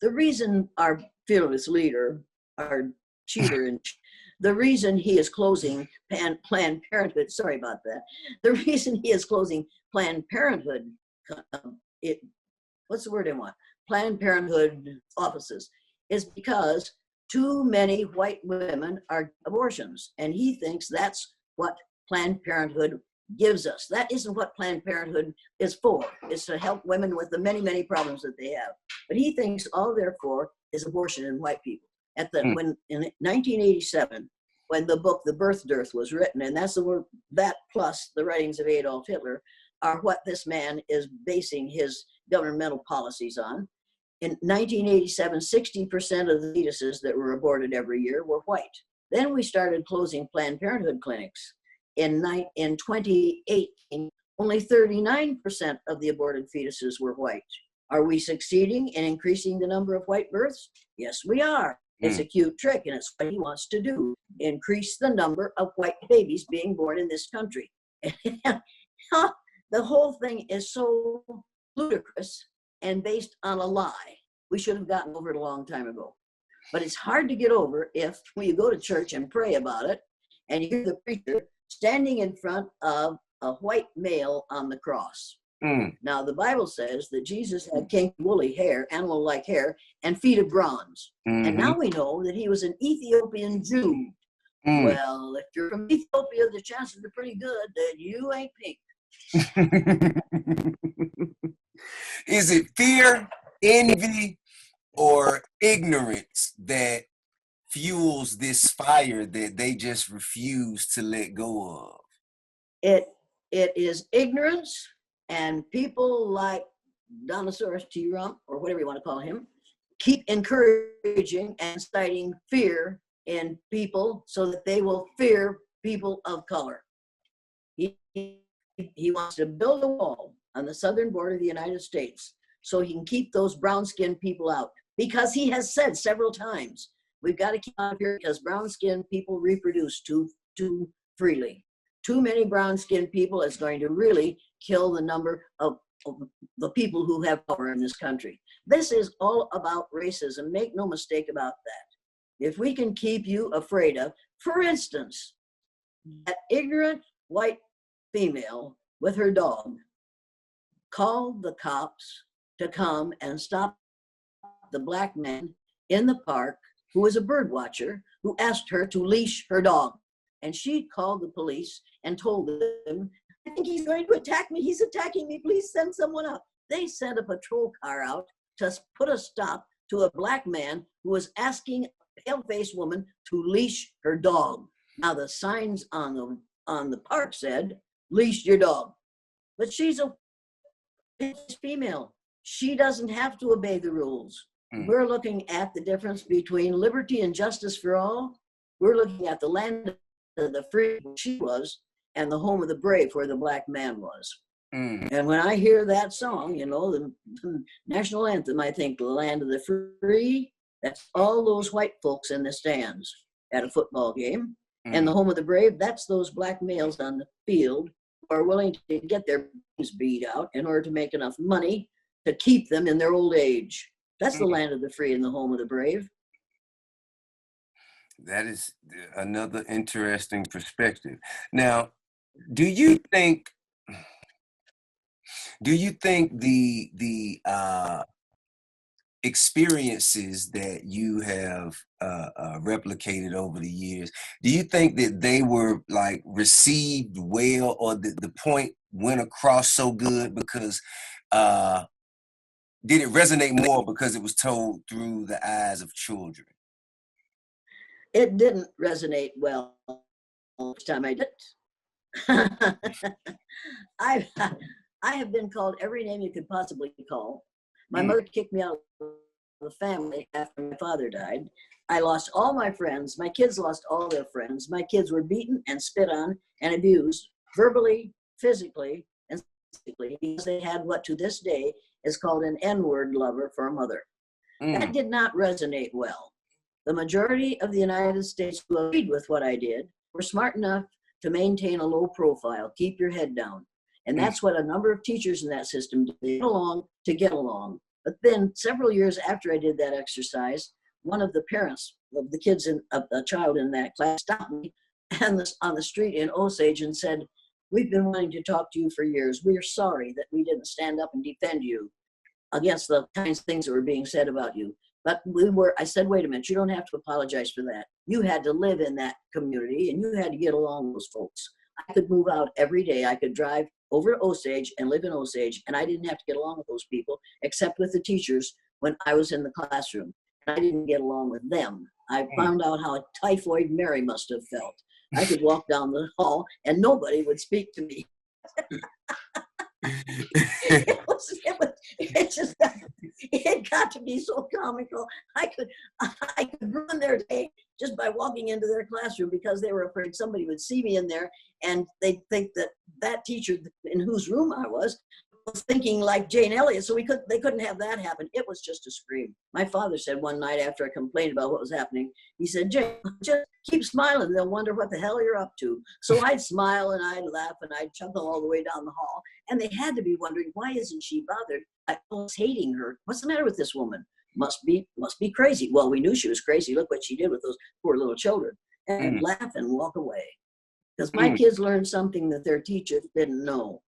the reason our fearless leader, our cheater, and the reason he is closing Planned Parenthood, sorry about that, the reason he is closing Planned Parenthood, what's the word I want? Planned Parenthood offices is because too many white women are abortions. And he thinks that's what Planned Parenthood gives us. That isn't what Planned Parenthood is for. It's to help women with the many, many problems that they have. But he thinks all they're for is abortion in white people. When in 1987, when the book The Birth Dearth was written, and that's the word, that plus the writings of Adolf Hitler are what this man is basing his governmental policies on. In 1987, 60% of the fetuses that were aborted every year were white. Then we started closing Planned Parenthood clinics. In 2018, only 39% of the aborted fetuses were white. Are we succeeding in increasing the number of white births? Yes, we are. It's a cute trick, and it's what he wants to do, increase the number of white babies being born in this country. The whole thing is so ludicrous and based on a lie. We should have gotten over it a long time ago. But it's hard to get over if, when you go to church and pray about it, and you hear the preacher standing in front of a white male on the cross. Now, the Bible says that Jesus had kinky woolly hair, animal-like hair, and feet of bronze. And now we know that he was an Ethiopian Jew. Well, if you're from Ethiopia, the chances are pretty good that you ain't pink. Is it fear, envy, or ignorance that fuels this fire that they just refuse to let go of? It is ignorance, and people like Donosaurus T. Rump, or whatever you want to call him, keep encouraging and inciting fear in people so that they will fear people of color. He wants to build a wall on the southern border of the United States so he can keep those brown-skinned people out, because he has said several times, we've got to keep out here because brown-skinned people reproduce too freely. Too many brown-skinned people is going to really kill the number of the people who have power in this country. This is all about racism. Make no mistake about that. If we can keep you afraid of, for instance, that ignorant white female with her dog called the cops to come and stop the black man in the park who was a bird watcher who asked her to leash her dog. And she called the police and told them, I think he's going to attack me. He's attacking me. Please send someone out. They sent a patrol car out to put a stop to a black man who was asking a pale-faced woman to leash her dog. Now the signs on the park said, leash your dog. But she's a female. She doesn't have to obey the rules. We're looking at the difference between liberty and justice for all. We're looking at the land of the free where she was and the home of the brave where the black man was. And when I hear that song, you know, the national anthem, I think the land of the free, that's all those white folks in the stands at a football game. And the home of the brave, that's those black males on the field who are willing to get their brains beat out in order to make enough money to keep them in their old age. That's the land of the free and the home of the brave. That is another interesting perspective. Now, do you think the experiences that you have replicated over the years, do you think that they were like received well, or the point went across so good because did it resonate more because it was told through the eyes of children? It didn't resonate well each time I did it. I have been called every name you could possibly call. My mother kicked me out of the family after my father died. I lost all my friends. My kids lost all their friends. My kids were beaten and spit on and abused, verbally, physically, and physically, because they had what to this day is called an N-word lover for a mother. That did not resonate well. The majority of the United States who agreed with what I did were smart enough to maintain a low profile, keep your head down. And that's what a number of teachers in that system did. They get along to get along. But then several years after I did that exercise, one of the parents of the kids of the child in that class stopped me and on the street in Osage and said, "We've been wanting to talk to you for years. We are sorry that we didn't stand up and defend you against the kinds of things that were being said about you. But I said, wait a minute, you don't have to apologize for that. You had to live in that community and you had to get along with those folks. I could move out every day. I could drive over to Osage and live in Osage, and I didn't have to get along with those people, except with the teachers when I was in the classroom. And I didn't get along with them. I found out how typhoid Mary must have felt. I could walk down the hall and nobody would speak to me. It got to be so comical. I could ruin their day just by walking into their classroom because they were afraid somebody would see me in there and they'd think that teacher in whose room I was thinking like Jane Elliott. So they couldn't have that happen. It was just a scream. My father said one night after I complained about what was happening, he said, "Jane, just keep smiling. They'll wonder what the hell you're up to." So I'd smile and I'd laugh and I'd chuckle all the way down the hall. And they had to be wondering, why isn't she bothered? I was hating her. What's the matter with this woman? Must be crazy. Well, we knew she was crazy. Look what she did with those poor little children. And I'd laugh and walk away. Because my kids learned something that their teachers didn't know.